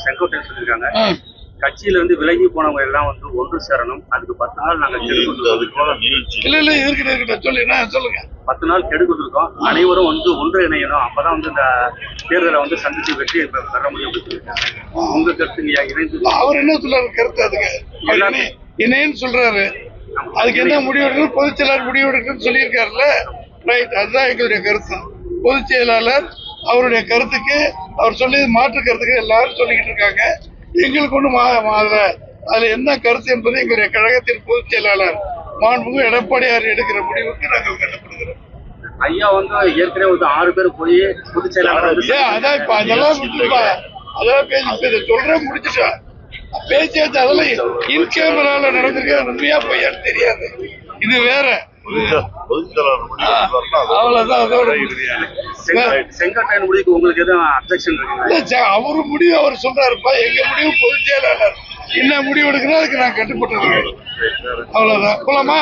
செங்கோட்டையன் சொல்லியிருக்காங்க. கட்சியில இருந்து விலகி போனவங்க எல்லாம் வந்து ஒன்று சேரணும். அதுக்கு 10 நாள் நாங்க சொல்லுங்க 10 நாள் கெடு கொடுத்துருக்கோம். அனைவரும் வந்து ஒன்று இணையணும். அப்பதான் வந்து இந்த தேர்தலை வந்து சந்திச்சு வெற்றி பெற முடியும் அப்படின்னு சொல்லியிருக்காங்க. உங்க கருத்து இணைந்து அவர் என்ன சொல்றாரு கருத்து? அதுக்கு இணைன்னு சொல்றாரு. அதுக்கு என்ன முடிவெடுக்கணும்? பொதுச் செயலாளர் முடிவெடுக்கணும்னு சொல்லியிருக்காருல்ல. ரைட், அதுதான் எங்களுடைய கருத்து. பொதுச் செயலாளர் அவருடைய கருத்துக்கு அவர் சொல்லி மாற்று கருத்துக்கு எல்லாரும் சொல்லிக்கிட்டு இருக்காங்க. எங்களுக்கு ஒன்றும் அதுல என்ன கருத்து என்பது எங்களுடைய கழகத்தின் பொதுச் செயலாளர் மாண்புமிகு எடப்பாடியார் எடுக்கிற முடிவுக்கு நாங்கள் கட்டுப்படுகிறோம். ஐயா வந்து ஏற்கனவே வந்து 6 பேர் போய் பொதுச் செயலாளர் அதான் இப்ப அதெல்லாம் விட்டுப்பா, அதெல்லாம் பேசி சொல்றேன் முடிச்சுட்டா பேசியாச்சு. அதெல்லாம் இன்கேமரால நடந்திருக்க உண்மையா பொய்யான்னு தெரியாது. இது வேற அவ்வளவுதான். அதோட செங்கோட்டையன் முடிவுக்கு உங்களுக்கு எதுவும் அப்ஜெக்ஷன் இருக்கு? அவரு முடிவு அவர் சொல்றாருப்பா. எங்க முடிவு பொதுச் செயலாளர் என்ன முடிவு எடுக்கிறோம் அதுக்கு நான் கட்டுப்பட்டு இருக்கேன். அவ்வளவுதான். போலாமா?